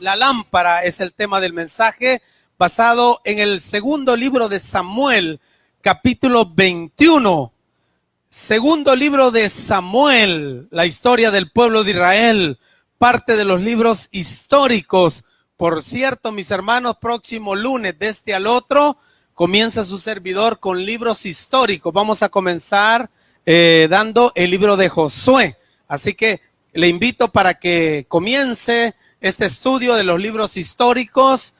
La lámpara es el tema del mensaje, basado en el segundo libro de Samuel, capítulo 21. Segundo libro de Samuel, la historia del pueblo de Israel, parte de los libros históricos. Por cierto, mis hermanos, próximo lunes, de este al otro, comienza su servidor con libros históricos. Vamos a comenzar dando el libro de Josué. Así que le invito para que comience este estudio de los libros históricos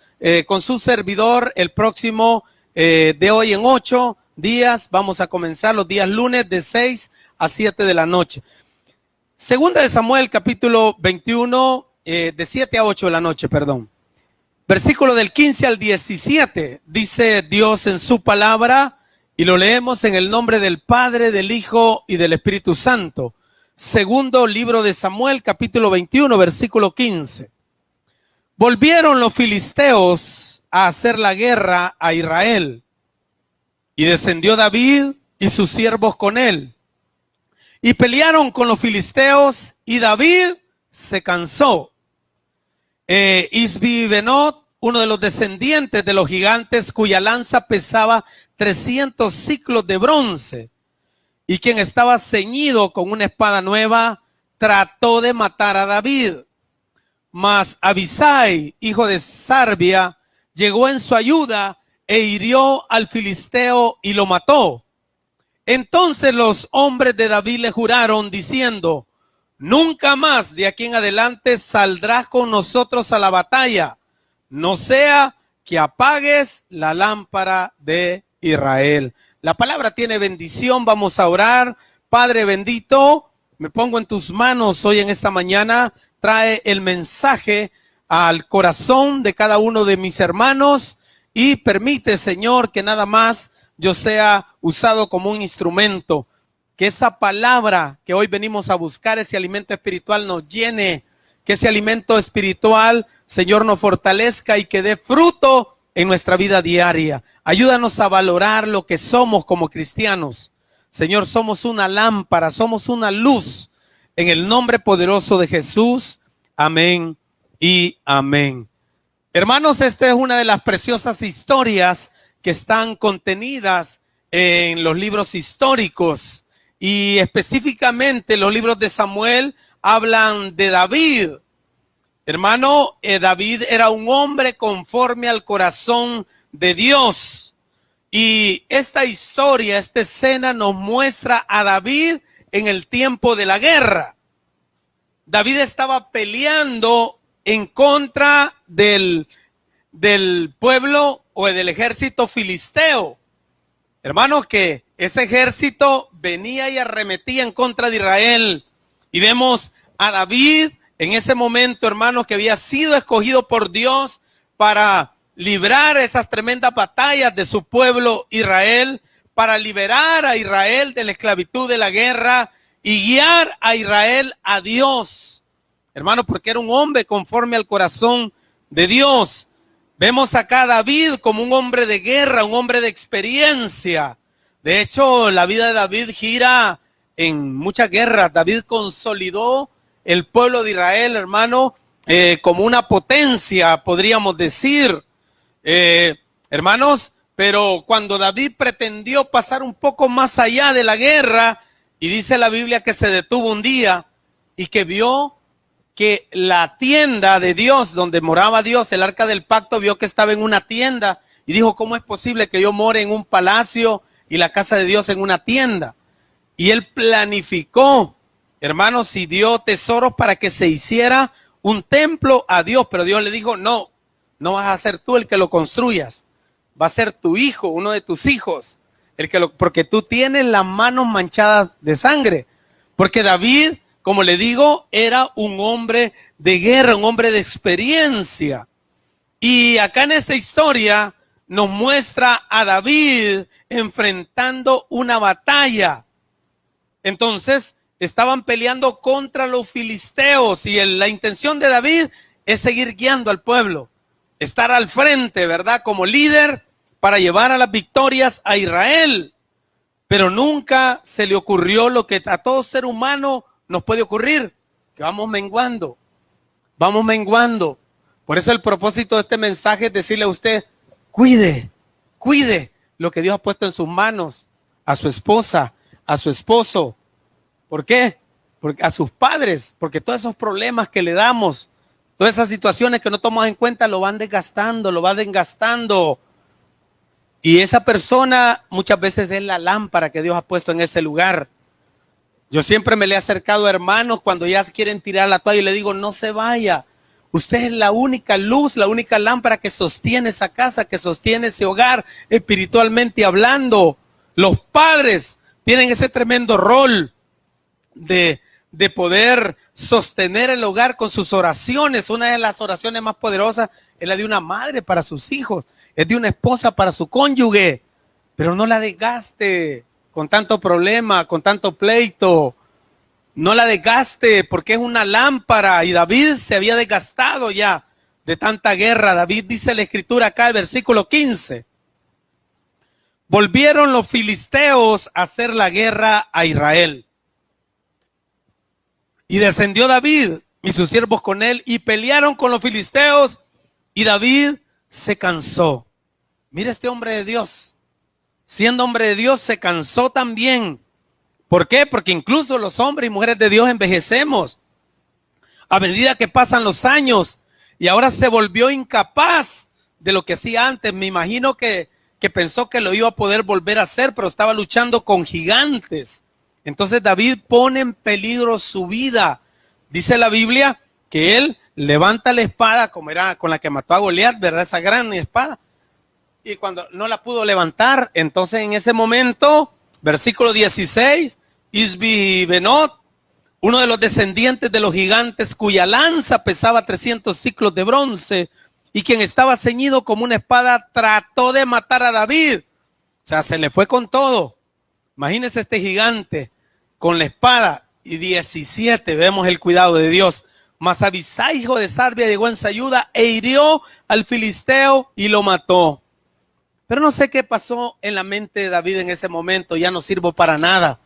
con su servidor el próximo de hoy en 8 días. Vamos a comenzar los días lunes de 6 a 7 de la noche. Segunda de Samuel, capítulo 21, de 7 a 8 de la noche, perdón. Versículo del 15 al 17, dice Dios en su palabra, y lo leemos en el nombre del Padre, del Hijo y del Espíritu Santo. Segundo libro de Samuel, capítulo 21, versículo 15. Volvieron los filisteos a hacer la guerra a Israel, y descendió David y sus siervos con él, y pelearon con los filisteos, y David se cansó. Isbi-Benob, uno de los descendientes de los gigantes, cuya lanza pesaba 300 siclos de bronce, y quien estaba ceñido con una espada nueva, trató de matar a David. Mas Abisai, hijo de Sarbia, llegó en su ayuda e hirió al filisteo y lo mató. Entonces los hombres de David le juraron diciendo: nunca más de aquí en adelante saldrás con nosotros a la batalla, no sea que apagues la lámpara de Israel. La palabra tiene bendición. Vamos a orar. Padre bendito, me pongo en tus manos hoy en esta mañana. Trae el mensaje al corazón de cada uno de mis hermanos y permite, Señor, que nada más yo sea usado como un instrumento. Que esa palabra que hoy venimos a buscar, ese alimento espiritual, nos llene. Que ese alimento espiritual, Señor, nos fortalezca y que dé fruto en nuestra vida diaria. Ayúdanos a valorar lo que somos como cristianos. Señor, somos una lámpara, somos una luz. En el nombre poderoso de Jesús. Amén y amén. Hermanos, esta es una de las preciosas historias que están contenidas en los libros históricos. Y específicamente los libros de Samuel hablan de David. Hermano, David era un hombre conforme al corazón de Dios. Y esta historia, esta escena nos muestra a David en el tiempo de la guerra. David estaba peleando en contra del pueblo o del ejército filisteo. Hermanos, que ese ejército venía y arremetía en contra de Israel. Y vemos a David en ese momento, hermanos, que había sido escogido por Dios para librar esas tremendas batallas de su pueblo Israel, para liberar a Israel de la esclavitud de la guerra y guiar a Israel a Dios. Hermanos, porque era un hombre conforme al corazón de Dios. Vemos acá a David como un hombre de guerra, un hombre de experiencia. De hecho, la vida de David gira en muchas guerras. David consolidó el pueblo de Israel, hermano, como una potencia, podríamos decir. Hermanos, pero cuando David pretendió pasar un poco más allá de la guerra, y dice la Biblia que se detuvo un día y que vio que la tienda de Dios, donde moraba Dios, el arca del pacto, vio que estaba en una tienda y dijo: ¿cómo es posible que yo more en un palacio y la casa de Dios en una tienda? Y él planificó, hermanos, y dio tesoros para que se hiciera un templo a Dios, pero Dios le dijo: no vas a ser tú el que lo construyas, va a ser tu hijo, uno de tus hijos, porque tú tienes las manos manchadas de sangre. Porque David, como le digo, era un hombre de guerra, un hombre de experiencia. Y acá en esta historia nos muestra a David enfrentando una batalla. Entonces, estaban peleando contra los filisteos y la intención de David es seguir guiando al pueblo, estar al frente, ¿verdad? Como líder para llevar a las victorias a Israel. Pero nunca se le ocurrió lo que a todo ser humano nos puede ocurrir, que vamos menguando, Por eso el propósito de este mensaje es decirle a usted, cuide lo que Dios ha puesto en sus manos, a su esposa, a su esposo. ¿Por qué? Porque a sus padres, porque todos esos problemas que le damos, todas esas situaciones que no tomamos en cuenta, lo van desgastando, lo va desgastando. Y esa persona muchas veces es la lámpara que Dios ha puesto en ese lugar. Yo siempre me le he acercado a hermanos cuando ya quieren tirar la toalla y le digo, no se vaya. Usted es la única luz, la única lámpara que sostiene esa casa, que sostiene ese hogar, espiritualmente hablando. Los padres tienen ese tremendo rol de poder sostener el hogar con sus oraciones. Una de las oraciones más poderosas es la de una madre para sus hijos, es de una esposa para su cónyuge, pero no la desgaste con tanto problema, con tanto pleito. No la desgaste porque es una lámpara y David se había desgastado ya de tanta guerra. David dice la escritura acá, el versículo 15. Volvieron los filisteos a hacer la guerra a Israel. Y descendió David y sus siervos con él y pelearon con los filisteos y David se cansó. Mira este hombre de Dios. Siendo hombre de Dios se cansó también. ¿Por qué? Porque incluso los hombres y mujeres de Dios envejecemos a medida que pasan los años y ahora se volvió incapaz de lo que hacía antes. Me imagino que pensó que lo iba a poder volver a hacer, pero estaba luchando con gigantes. Entonces David pone en peligro su vida. Dice la Biblia que él levanta la espada, como era con la que mató a Goliat, ¿verdad? Esa gran espada. Y cuando no la pudo levantar, entonces en ese momento, versículo 16, Isbi-Benot, uno de los descendientes de los gigantes, cuya lanza pesaba 300 ciclos de bronce y quien estaba ceñido como una espada, trató de matar a David. O sea, se le fue con todo. Imagínense este gigante con la espada. Y 17, vemos el cuidado de Dios. Mas Abisai, hijo de Sarbia, llegó en su ayuda e hirió al filisteo y lo mató. Pero no sé qué pasó en la mente de David en ese momento. Ya no sirvo para nada.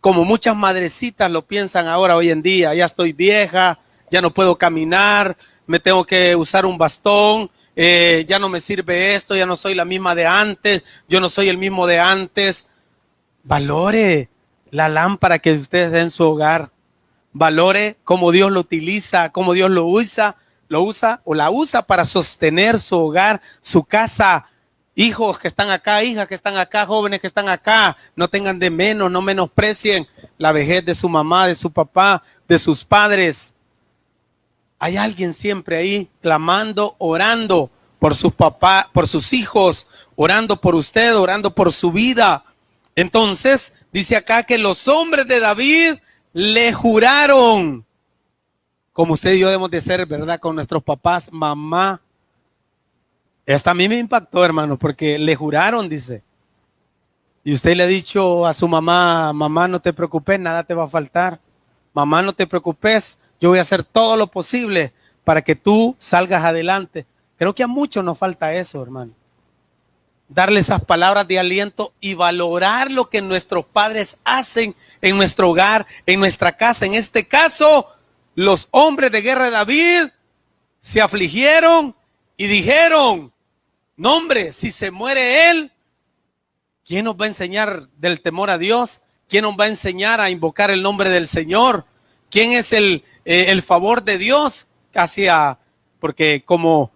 Como muchas madrecitas lo piensan ahora hoy en día. Ya estoy vieja, ya no puedo caminar, me tengo que usar un bastón, ya no me sirve esto, ya no soy la misma de antes, yo no soy el mismo de antes. Valore la lámpara que usted es en su hogar. Valore cómo Dios lo utiliza, cómo Dios lo usa o la usa para sostener su hogar, su casa. Hijos que están acá, hijas que están acá, jóvenes que están acá, no tengan de menos, no menosprecien la vejez de su mamá, de su papá, de sus padres. Hay alguien siempre ahí clamando, orando por sus papás, por sus hijos, orando por usted, orando por su vida. Entonces, dice acá que los hombres de David le juraron, como usted y yo debemos de ser, ¿verdad? Con nuestros papás, mamá. Esta a mí me impactó, hermano, porque le juraron, dice. Y usted le ha dicho a su mamá, mamá, no te preocupes, nada te va a faltar. Mamá, no te preocupes, yo voy a hacer todo lo posible para que tú salgas adelante. Creo que a muchos nos falta eso, hermano. Darle esas palabras de aliento y valorar lo que nuestros padres hacen en nuestro hogar, en nuestra casa. En este caso, los hombres de guerra de David se afligieron y dijeron, no, hombre, si se muere él, ¿quién nos va a enseñar del temor a Dios? ¿Quién nos va a enseñar a invocar el nombre del Señor? ¿Quién es el favor de Dios hacia? Porque como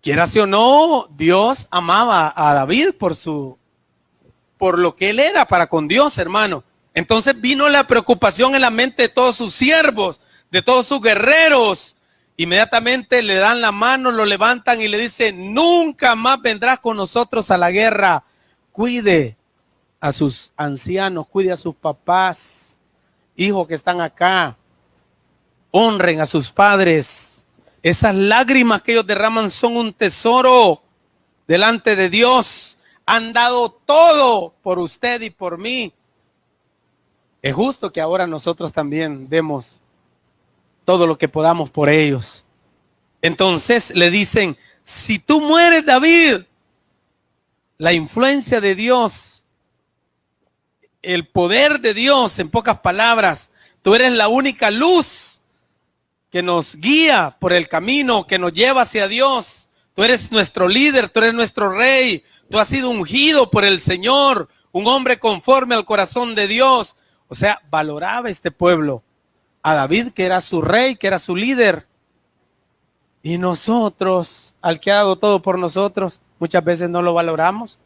quiera o no, Dios amaba a David por lo que él era para con Dios, hermano. Entonces vino la preocupación en la mente de todos sus siervos, de todos sus guerreros. Inmediatamente le dan la mano, lo levantan y le dicen, nunca más vendrás con nosotros a la guerra. Cuide a sus ancianos, cuide a sus papás, hijos que están acá. Honren a sus padres. Esas lágrimas que ellos derraman son un tesoro delante de Dios. Han dado todo por usted y por mí. Es justo que ahora nosotros también demos todo lo que podamos por ellos. Entonces le dicen, si tú mueres, David, la influencia de Dios, el poder de Dios, en pocas palabras, tú eres la única luz que nos guía por el camino, que nos lleva hacia Dios. Tú eres nuestro líder, tú eres nuestro rey, tú has sido ungido por el Señor, un hombre conforme al corazón de Dios. O sea, valoraba este pueblo a David, que era su rey, que era su líder. Y nosotros, al que ha dado todo por nosotros, muchas veces no lo valoramos.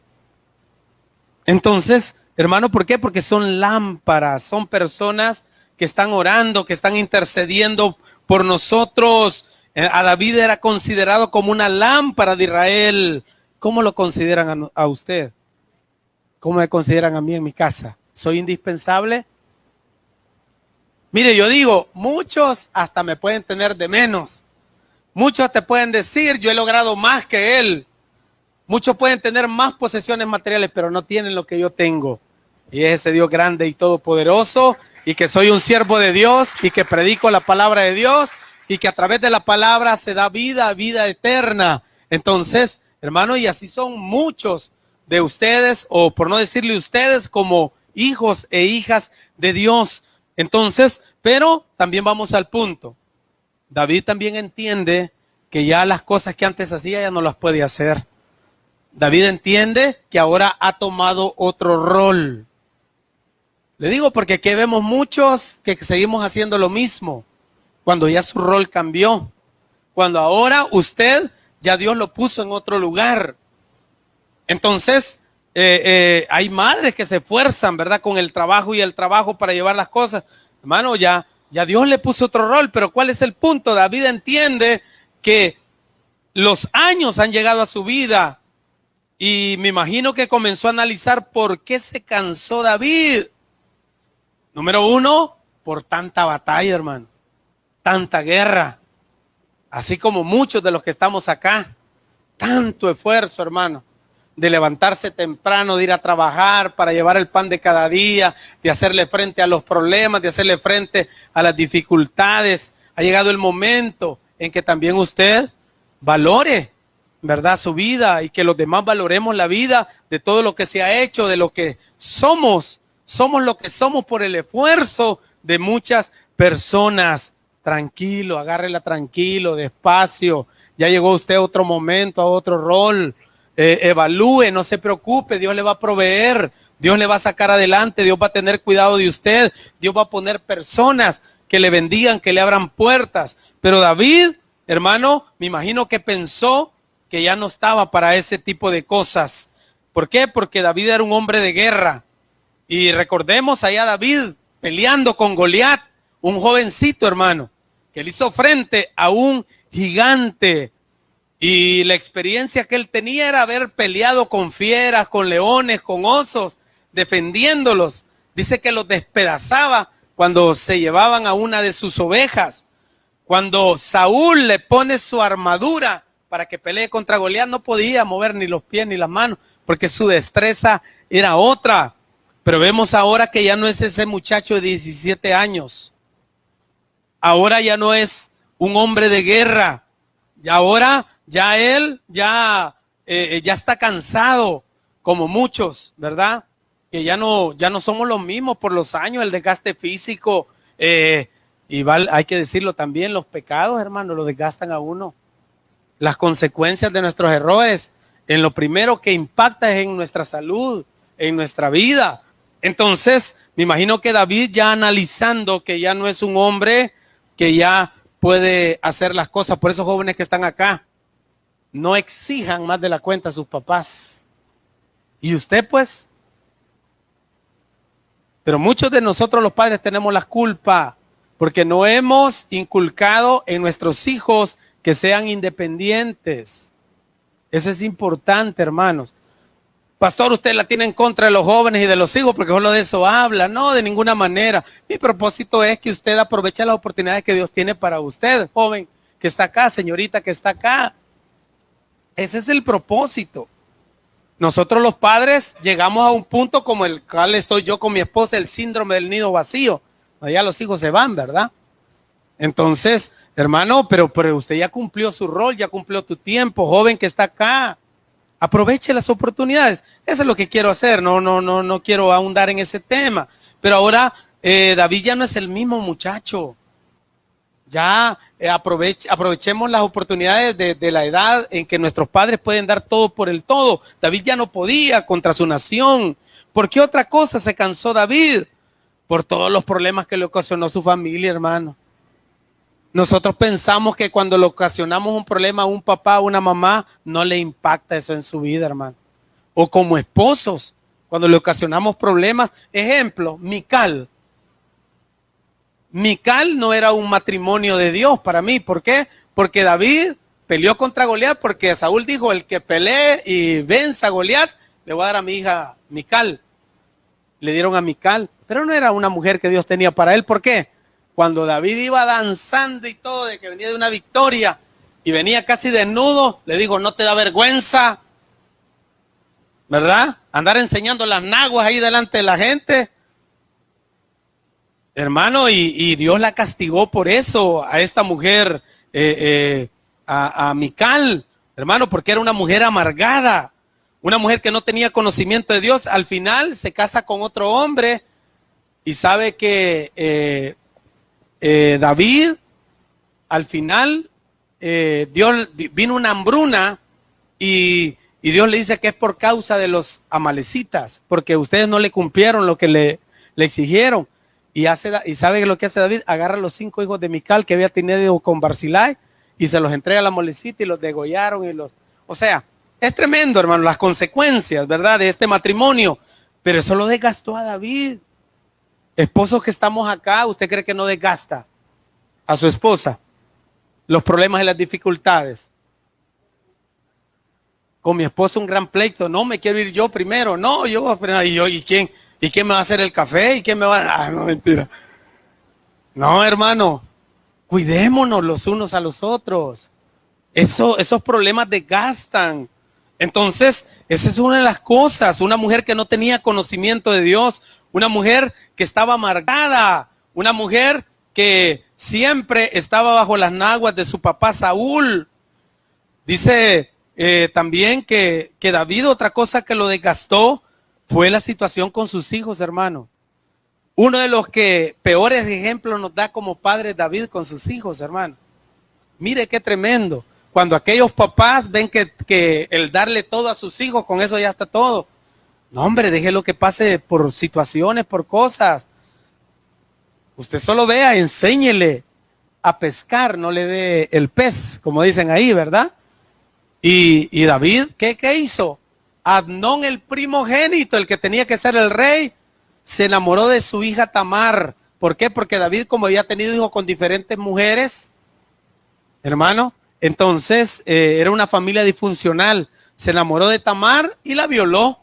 Entonces, hermano, ¿por qué? Porque son lámparas, son personas que están orando, que están intercediendo por nosotros. A David era considerado como una lámpara de Israel. ¿Cómo lo consideran a usted? ¿Cómo me consideran a mí en mi casa? ¿Soy indispensable? Mire, yo digo, muchos hasta me pueden tener de menos. Muchos te pueden decir, yo he logrado más que él. Muchos pueden tener más posesiones materiales, pero no tienen lo que yo tengo. Y es ese Dios grande y todopoderoso, y que soy un siervo de Dios, y que predico la palabra de Dios, y que a través de la palabra se da vida, vida eterna. Entonces, hermano, y así son muchos de ustedes, o por no decirle ustedes, como hijos e hijas de Dios. Entonces, pero también vamos al punto. David también entiende que ya las cosas que antes hacía ya no las puede hacer. David entiende que ahora ha tomado otro rol. Le digo porque aquí vemos muchos que seguimos haciendo lo mismo, cuando ya su rol cambió. Cuando ahora usted, ya Dios lo puso en otro lugar. Entonces, hay madres que se esfuerzan, ¿verdad? Con el trabajo y el trabajo para llevar las cosas. Hermano, ya Dios le puso otro rol, pero ¿cuál es el punto? David entiende que los años han llegado a su vida y me imagino que comenzó a analizar por qué se cansó David. Número uno, por tanta batalla, hermano, tanta guerra, así como muchos de los que estamos acá, tanto esfuerzo, hermano, de levantarse temprano, de ir a trabajar para llevar el pan de cada día, de hacerle frente a los problemas, de hacerle frente a las dificultades. Ha llegado el momento en que también usted valore, ¿verdad?, su vida, y que los demás valoremos la vida de todo lo que se ha hecho, de lo que somos. Somos lo que somos por el esfuerzo de muchas personas. Tranquilo, agárrela tranquilo, despacio. Ya llegó usted a otro momento, a otro rol. Evalúe, no se preocupe, Dios le va a proveer, Dios le va a sacar adelante, Dios va a tener cuidado de usted, Dios va a poner personas que le bendigan, que le abran puertas. Pero David, hermano, me imagino que pensó que ya no estaba para ese tipo de cosas. ¿Por qué? Porque David era un hombre de guerra. Y recordemos allá David peleando con Goliat, un jovencito, hermano, que le hizo frente a un gigante. Y la experiencia que él tenía era haber peleado con fieras, con leones, con osos, defendiéndolos. Dice que los despedazaba cuando se llevaban a una de sus ovejas. Cuando Saúl le pone su armadura para que pelee contra Goliat, no podía mover ni los pies ni las manos, porque su destreza era otra. Pero vemos ahora que ya no es ese muchacho de 17 años. Ahora ya no es un hombre de guerra. Y ahora ya él ya está cansado, como muchos, ¿verdad? Que ya no somos los mismos por los años, el desgaste físico, hay que decirlo también, los pecados, hermano, lo desgastan a uno. Las consecuencias de nuestros errores, en lo primero que impacta es en nuestra salud, en nuestra vida. Entonces, me imagino que David, ya analizando que ya no es un hombre que ya puede hacer las cosas. Por esos jóvenes que están acá, no exijan más de la cuenta a sus papás. Y usted, pues, pero muchos de nosotros los padres tenemos la culpa porque no hemos inculcado en nuestros hijos que sean independientes. Eso es importante, hermanos. Pastor, usted la tiene en contra de los jóvenes y de los hijos porque solo de eso habla. No, de ninguna manera. Mi propósito es que usted aproveche las oportunidades que Dios tiene para usted, joven que está acá, señorita que está acá. Ese es el propósito. Nosotros los padres llegamos a un punto como el cual estoy yo con mi esposa, el síndrome del nido vacío. Allá los hijos se van, ¿verdad? Entonces, hermano, pero usted ya cumplió su rol, ya cumplió tu tiempo, joven que está acá. Aproveche las oportunidades. Eso es lo que quiero hacer. No quiero ahondar en ese tema. Pero ahora David ya no es el mismo muchacho. Ya aprovechemos las oportunidades de la edad en que nuestros padres pueden dar todo por el todo. David ya no podía contra su nación. ¿Por qué otra cosa se cansó David? Por todos los problemas que le ocasionó su familia, hermano. Nosotros pensamos que cuando le ocasionamos un problema a un papá, a una mamá, no le impacta eso en su vida, hermano. O como esposos, cuando le ocasionamos problemas. Ejemplo, Mical. Mical no era un matrimonio de Dios para mí. ¿Por qué? Porque David peleó contra Goliat, porque Saúl dijo, el que pelee y venza a Goliat, le voy a dar a mi hija Mical. Le dieron a Mical, pero no era una mujer que Dios tenía para él. ¿Por qué? Cuando David iba danzando y todo, de que venía de una victoria y venía casi desnudo, le dijo, ¿no te da vergüenza? ¿Verdad? Andar enseñando las naguas ahí delante de la gente. Hermano, y Dios la castigó por eso a esta mujer, a Mical, hermano, porque era una mujer amargada, una mujer que no tenía conocimiento de Dios. Al final se casa con otro hombre y sabe que David, al final, Dios vino una hambruna y Dios le dice que es por causa de los amalecitas, porque ustedes no le cumplieron lo que le exigieron. Y sabe lo que hace David, agarra a los 5 hijos de Mical que había tenido con Barzillai y se los entrega a la molecita y los degollaron. O sea, es tremendo, hermano, las consecuencias, ¿verdad?, de este matrimonio. Pero eso lo desgastó a David. Esposos que estamos acá, ¿usted cree que no desgasta a su esposa los problemas y las dificultades? Con mi esposa un gran pleito, no, me quiero ir yo primero, no, yo, ¿y quién? ¿Y quién me va a hacer el café? ¿Y quién me va a...? Ah, no, mentira. No, hermano, cuidémonos los unos a los otros. Esos problemas desgastan. Entonces, esa es una de las cosas. Una mujer que no tenía conocimiento de Dios, una mujer que estaba amargada, una mujer que siempre estaba bajo las naguas de su papá Saúl. Dice también que David, otra cosa que lo desgastó, fue la situación con sus hijos, hermano. Uno de los que peores ejemplos nos da como padre David con sus hijos, hermano. Mire qué tremendo. Cuando aquellos papás ven que el darle todo a sus hijos, con eso ya está todo. No, hombre, déjelo que pase por situaciones, por cosas. Usted solo vea, enséñele a pescar, no le dé el pez, como dicen ahí, ¿verdad? Y David, ¿qué hizo? Amnón, el primogénito, el que tenía que ser el rey, se enamoró de su hija Tamar. ¿Por qué? Porque David, como había tenido hijos con diferentes mujeres, hermano, entonces era una familia disfuncional. Se enamoró de Tamar y la violó.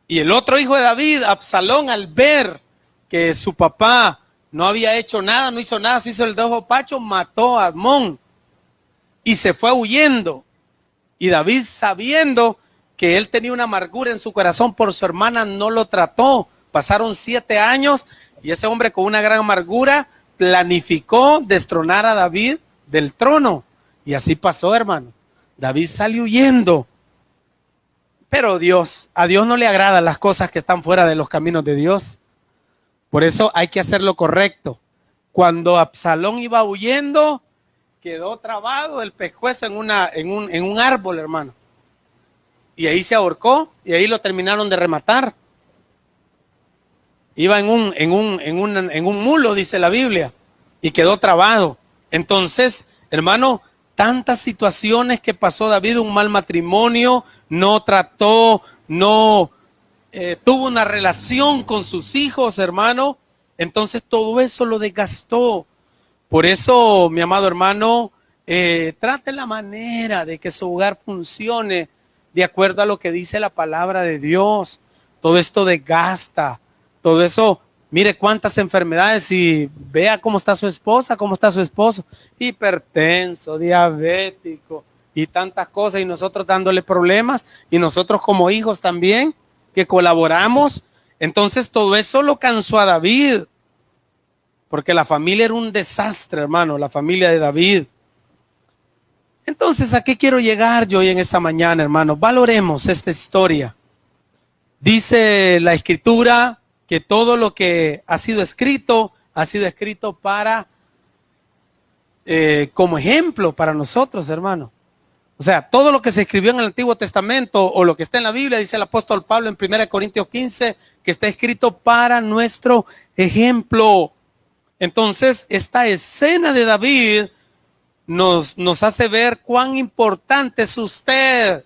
Y el otro hijo de David, Absalón, al ver que su papá no había hecho nada, no hizo nada, se hizo el dedo pacho, mató a Amnón y se fue huyendo. Y David, sabiendo que él tenía una amargura en su corazón por su hermana, no lo trató. Pasaron 7 años y ese hombre con una gran amargura planificó destronar a David del trono. Y así pasó, hermano. David salió huyendo. Pero a Dios no le agradan las cosas que están fuera de los caminos de Dios. Por eso hay que hacer lo correcto. Cuando Absalón iba huyendo, quedó trabado el pescuezo en un árbol, hermano. Y ahí se ahorcó y ahí lo terminaron de rematar. Iba en un mulo, dice la Biblia, y quedó trabado. Entonces, hermano, tantas situaciones que pasó David, un mal matrimonio, no trató, no tuvo una relación con sus hijos, hermano. Entonces todo eso lo desgastó. Por eso, mi amado hermano, trate la manera de que su hogar funcione de acuerdo a lo que dice la palabra de Dios. Todo esto desgasta, todo eso, mire cuántas enfermedades y vea cómo está su esposa, cómo está su esposo, hipertenso, diabético y tantas cosas, y nosotros dándole problemas, y nosotros como hijos también, que colaboramos. Entonces todo eso lo cansó a David, porque la familia era un desastre, hermano, la familia de David. Entonces, ¿a qué quiero llegar yo hoy en esta mañana, hermano? Valoremos esta historia. Dice la Escritura que todo lo que ha sido escrito para como ejemplo para nosotros, hermano. O sea, todo lo que se escribió en el Antiguo Testamento o lo que está en la Biblia, dice el apóstol Pablo en 1 Corintios 15, que está escrito para nuestro ejemplo. Entonces, esta escena de David nos hace ver cuán importante es usted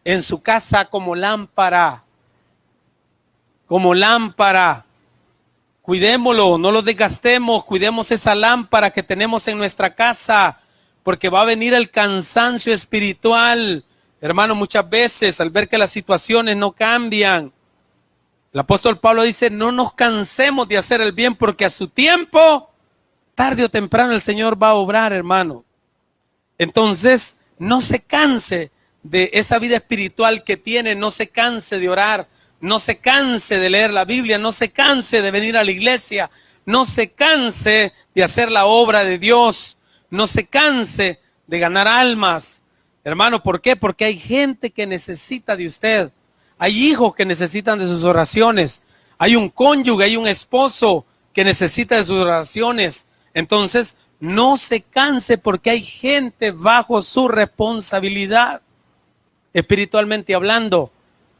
en su casa como lámpara. Como lámpara. Cuidémoslo, no lo desgastemos, cuidemos esa lámpara que tenemos en nuestra casa, porque va a venir el cansancio espiritual. Hermano, muchas veces al ver que las situaciones no cambian, el apóstol Pablo dice, no nos cansemos de hacer el bien, porque a su tiempo, tarde o temprano, el Señor va a obrar, hermano. Entonces, no se canse de esa vida espiritual que tiene, no se canse de orar, no se canse de leer la Biblia, no se canse de venir a la iglesia, no se canse de hacer la obra de Dios, no se canse de ganar almas. Hermano, ¿por qué? Porque hay gente que necesita de usted, hay hijos que necesitan de sus oraciones, hay un cónyuge, hay un esposo que necesita de sus oraciones. Entonces, no se canse porque hay gente bajo su responsabilidad, espiritualmente hablando.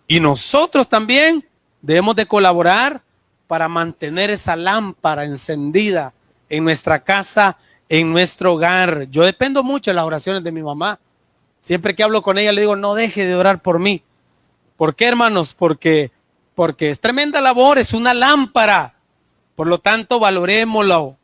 Y nosotros también debemos de colaborar para mantener esa lámpara encendida en nuestra casa, en nuestro hogar. Yo dependo mucho de las oraciones de mi mamá. Siempre que hablo con ella le digo, no deje de orar por mí. ¿Por qué, hermanos? Porque es tremenda labor, es una lámpara. Por lo tanto, valorémoslo.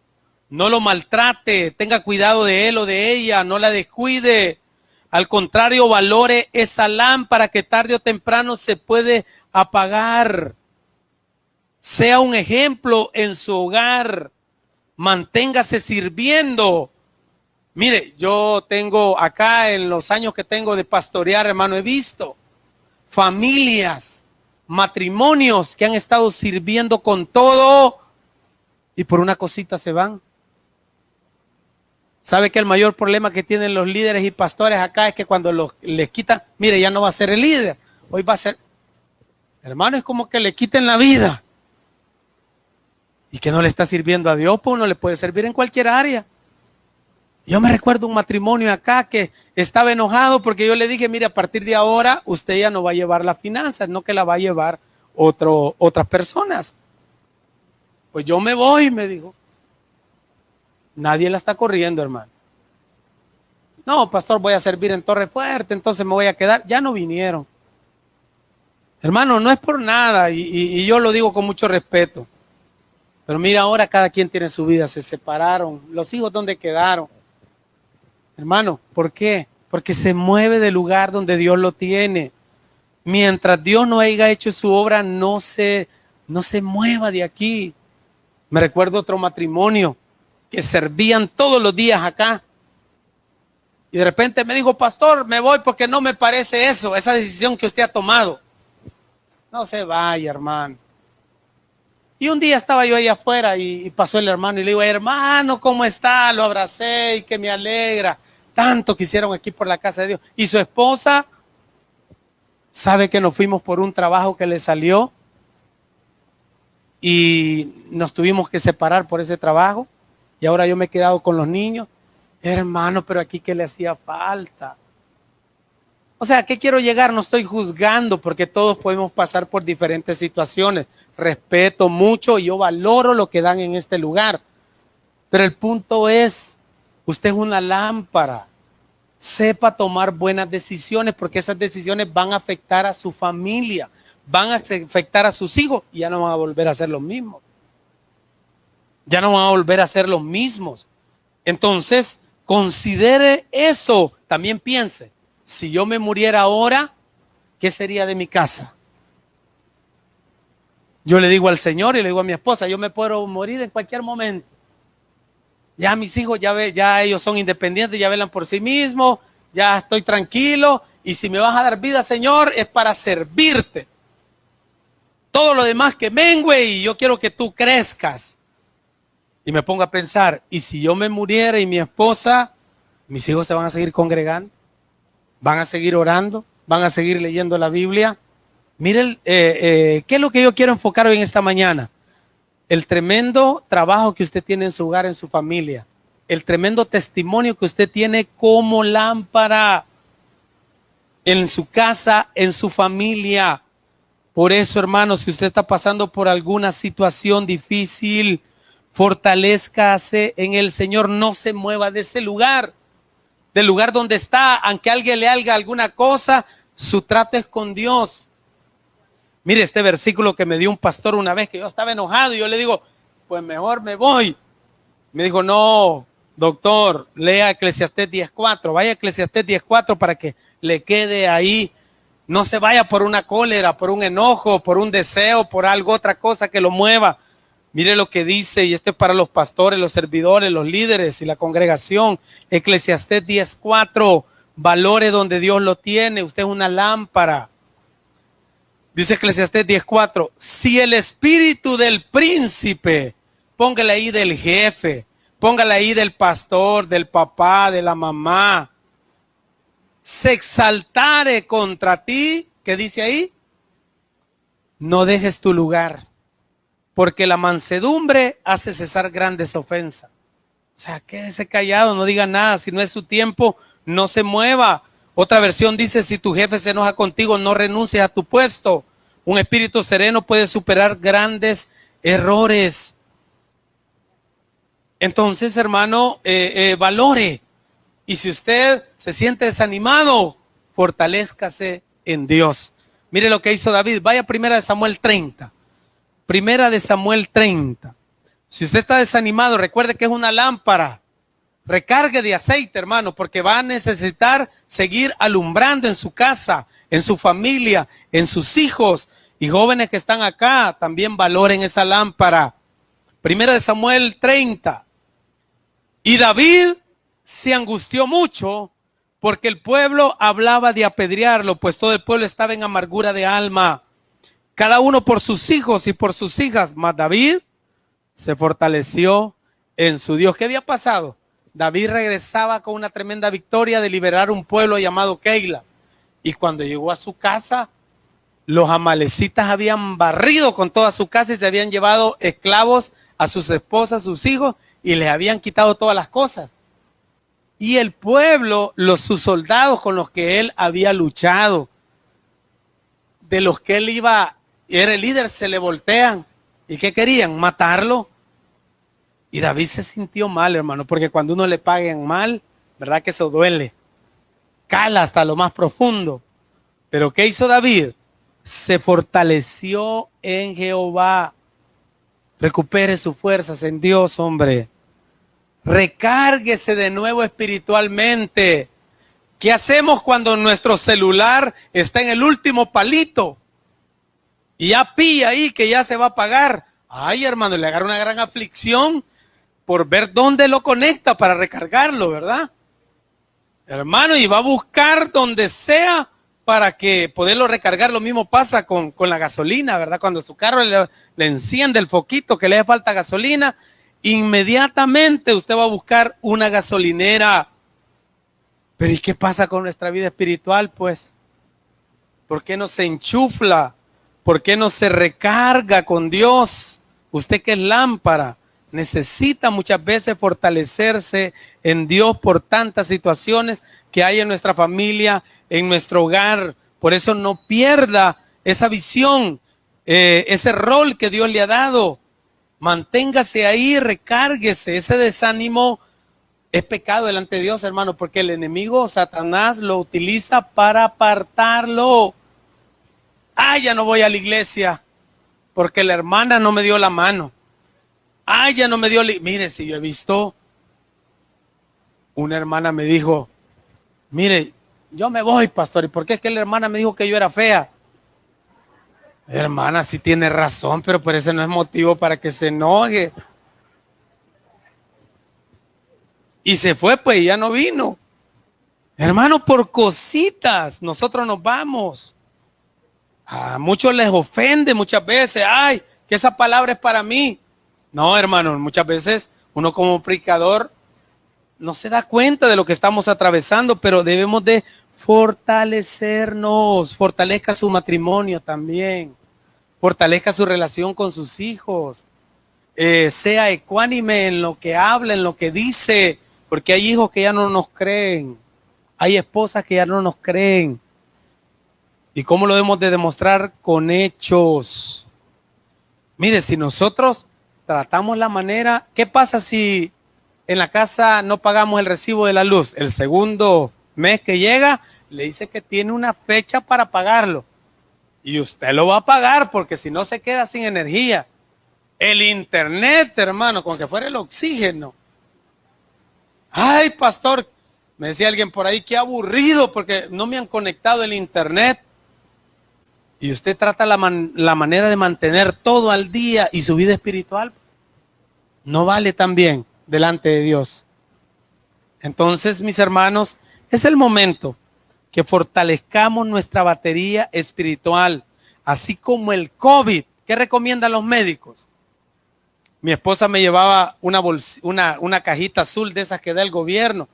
No lo maltrate, tenga cuidado de él o de ella, no la descuide. Al contrario, valore esa lámpara que tarde o temprano se puede apagar. Sea un ejemplo en su hogar. Manténgase sirviendo. Mire, yo tengo acá en los años que tengo de pastorear, hermano, he visto familias, matrimonios que han estado sirviendo con todo y por una cosita se van. ¿Sabe que el mayor problema que tienen los líderes y pastores acá es que cuando les quitan, mire, ya no va a ser el líder, hoy va a ser, hermano, es como que le quiten la vida y que no le está sirviendo a Dios, pues uno le puede servir en cualquier área. Yo me recuerdo un matrimonio acá que estaba enojado porque yo le dije, mire, a partir de ahora usted ya no va a llevar las finanzas, no que la va a llevar otras personas. Pues yo me voy, me dijo. Nadie la está corriendo, hermano. No, pastor, voy a servir en Torre Fuerte, entonces me voy a quedar. Ya no vinieron. Hermano, no es por nada y yo lo digo con mucho respeto. Pero mira, ahora cada quien tiene su vida, se separaron. Los hijos, ¿dónde quedaron? Hermano, ¿por qué? Porque se mueve del lugar donde Dios lo tiene. Mientras Dios no haya hecho su obra, no se mueva de aquí. Me recuerdo otro matrimonio que servían todos los días acá. Y de repente me dijo, pastor, me voy porque no me parece eso, esa decisión que usted ha tomado. No se vaya, hermano. Y un día estaba yo ahí afuera y pasó el hermano y le digo, hermano, ¿cómo está? Lo abracé y que me alegra. Tanto que hicieron aquí por la casa de Dios. Y su esposa, ¿sabe que nos fuimos por un trabajo que le salió? Y nos tuvimos que separar por ese trabajo. Y ahora yo me he quedado con los niños. Hermano, pero aquí ¿qué le hacía falta? O sea, ¿a qué quiero llegar? No estoy juzgando porque todos podemos pasar por diferentes situaciones. Respeto mucho y yo valoro lo que dan en este lugar. Pero el punto es, usted es una lámpara. Sepa tomar buenas decisiones porque esas decisiones van a afectar a su familia, van a afectar a sus hijos y ya no van a volver a ser los mismos. Ya no van a volver a ser los mismos. Entonces, considere eso. También piense, si yo me muriera ahora, ¿qué sería de mi casa? Yo le digo al Señor y le digo a mi esposa, yo me puedo morir en cualquier momento. Ya mis hijos, ya ellos son independientes, ya velan por sí mismos, ya estoy tranquilo. Y si me vas a dar vida, Señor, es para servirte. Todo lo demás que mengue y yo quiero que tú crezcas. Y me pongo a pensar, ¿y si yo me muriera y mi esposa, mis hijos se van a seguir congregando? ¿Van a seguir orando? ¿Van a seguir leyendo la Biblia? Miren, ¿qué es lo que yo quiero enfocar hoy en esta mañana? El tremendo trabajo que usted tiene en su hogar, en su familia. el tremendo testimonio que usted tiene como lámpara en su casa, en su familia. Por eso, hermanos, si usted está pasando por alguna situación difícil, fortalézcase en el Señor, no se mueva de ese lugar, del lugar donde está, aunque alguien le haga alguna cosa, su trato es con Dios. Mire este versículo que me dio un pastor una vez, que yo estaba enojado y yo le digo, pues mejor me voy. Me dijo, no, doctor, lea Eclesiastés 10:4, vaya a Eclesiastés 10:4 para que le quede ahí. No se vaya por una cólera, por un enojo, por un deseo, por algo, otra cosa que lo mueva. Mire lo que dice, y esto es para los pastores, los servidores, los líderes y la congregación. Eclesiastés 10:4, valore donde Dios lo tiene. Usted es una lámpara. Dice Eclesiastés 10:4, si el espíritu del príncipe, póngale ahí del jefe, póngale ahí del pastor, del papá, de la mamá, se exaltare contra ti, ¿qué dice ahí? No dejes tu lugar, porque la mansedumbre hace cesar grandes ofensas. O sea, quédese callado, no diga nada, si no es su tiempo, no se mueva. Otra versión dice, si tu jefe se enoja contigo, no renuncies a tu puesto. Un espíritu sereno puede superar grandes errores. Entonces, hermano, valore. Y si usted se siente desanimado, fortalézcase en Dios. Mire lo que hizo David. Vaya a 1 Samuel 30. 1 Samuel 30. Si usted está desanimado, recuerde que es una lámpara. Recargue de aceite, hermano, porque va a necesitar seguir alumbrando en su casa, en su familia, en sus hijos. Y jóvenes que están acá, también valoren esa lámpara. 1 Samuel 30. Y David se angustió mucho porque el pueblo hablaba de apedrearlo, pues todo el pueblo estaba en amargura de alma, cada uno por sus hijos y por sus hijas. Mas David se fortaleció en su Dios. ¿Qué había pasado? David regresaba con una tremenda victoria de liberar un pueblo llamado Keila. Y cuando llegó a su casa, los amalecitas habían barrido con toda su casa y se habían llevado esclavos a sus esposas, sus hijos, y les habían quitado todas las cosas. Y el pueblo, sus soldados con los que él había luchado, de los que él era el líder, se le voltean. ¿Y qué querían? Matarlo. Y David se sintió mal, hermano, porque cuando uno le pagan mal, ¿verdad que eso duele? Cala hasta lo más profundo. Pero ¿qué hizo David? Se fortaleció en Jehová. Recupere sus fuerzas en Dios, hombre. Recárguese de nuevo espiritualmente. ¿Qué hacemos cuando nuestro celular está en el último palito? Y ya pilla ahí que ya se va a apagar. Ay, hermano, le agarra una gran aflicción por ver dónde lo conecta para recargarlo, ¿verdad? Hermano, y va a buscar donde sea para que poderlo recargar. Lo mismo pasa con la gasolina, ¿verdad? Cuando su carro le enciende el foquito que le hace falta gasolina, inmediatamente usted va a buscar una gasolinera. Pero ¿y qué pasa con nuestra vida espiritual, pues? ¿Por qué no se enchufla? ¿Por qué no se recarga con Dios? Usted que es lámpara, necesita muchas veces fortalecerse en Dios por tantas situaciones que hay en nuestra familia, en nuestro hogar. Por eso no pierda esa visión, ese rol que Dios le ha dado. Manténgase ahí, recárguese. Ese desánimo es pecado delante de Dios, hermano, porque el enemigo, Satanás, lo utiliza para apartarlo. Ah, ya no voy a la iglesia porque la hermana no me dio la mano. Ah, ya no me dio. Mire, si yo he visto, una hermana me dijo, mire, yo me voy, pastor. ¿Y por qué es que la hermana me dijo que yo era fea? Hermana, sí tiene razón, pero por eso no es motivo para que se enoje. Y se fue, pues, y ya no vino. Hermano, por cositas nosotros nos vamos. A muchos les ofende muchas veces. Ay, que esa palabra es para mí. No, hermano, muchas veces uno como predicador no se da cuenta de lo que estamos atravesando, pero debemos de fortalecernos. Fortalezca su matrimonio también. Fortalezca su relación con sus hijos. sea ecuánime en lo que habla, en lo que dice, porque hay hijos que ya no nos creen, hay esposas que ya no nos creen. ¿Y cómo lo debemos de demostrar? Con hechos. Mire, si nosotros tratamos la manera, ¿qué pasa si en la casa no pagamos el recibo de la luz? El segundo mes que llega, le dice que tiene una fecha para pagarlo. Y usted lo va a pagar porque si no se queda sin energía. El internet, hermano, como que fuera el oxígeno. Ay, pastor, me decía alguien por ahí, qué aburrido porque no me han conectado el internet. Y usted trata la manera de mantener todo al día y su vida espiritual no vale tan bien delante de Dios. Entonces, mis hermanos, es el momento que fortalezcamos nuestra batería espiritual, así como el COVID. ¿Qué recomiendan los médicos? Mi esposa me llevaba una cajita azul de esas que da el gobierno,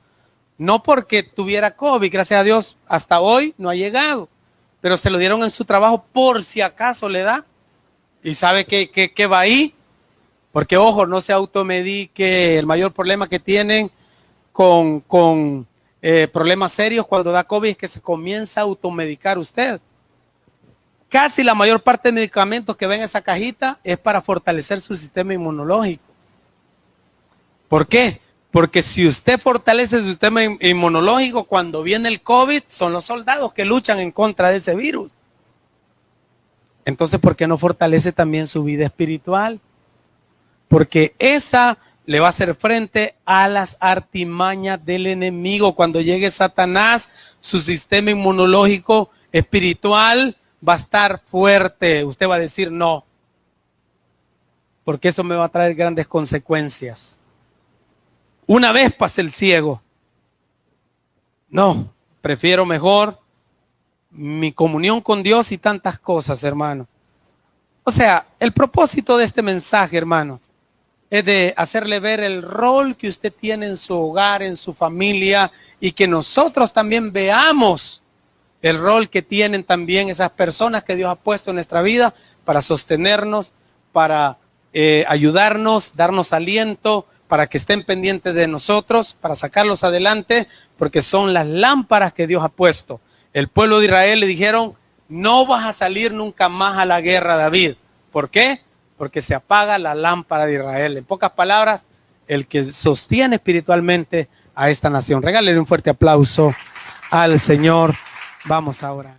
no porque tuviera COVID, gracias a Dios, hasta hoy no ha llegado, pero se lo dieron en su trabajo por si acaso le da. ¿Y sabe qué va ahí? Porque, ojo, no se automedique. El mayor problema que tienen con problemas serios cuando da COVID es que se comienza a automedicar usted. Casi la mayor parte de medicamentos que ven en esa cajita es para fortalecer su sistema inmunológico. ¿Por qué? Porque si usted fortalece su sistema inmunológico, cuando viene el COVID, son los soldados que luchan en contra de ese virus. Entonces, ¿por qué no fortalece también su vida espiritual? Porque esa le va a hacer frente a las artimañas del enemigo. Cuando llegue Satanás, su sistema inmunológico espiritual va a estar fuerte. Usted va a decir no, porque eso me va a traer grandes consecuencias. Una vez pasé el ciego. No, prefiero mejor mi comunión con Dios y tantas cosas, hermano. O sea, el propósito de este mensaje, hermanos, es de hacerle ver el rol que usted tiene en su hogar, en su familia, y que nosotros también veamos el rol que tienen también esas personas que Dios ha puesto en nuestra vida para sostenernos, para ayudarnos, darnos aliento, para que estén pendientes de nosotros, para sacarlos adelante, porque son las lámparas que Dios ha puesto. El pueblo de Israel le dijeron, no vas a salir nunca más a la guerra, David. ¿Por qué? Porque se apaga la lámpara de Israel. En pocas palabras, el que sostiene espiritualmente a esta nación. Regálele un fuerte aplauso al Señor. Vamos ahora.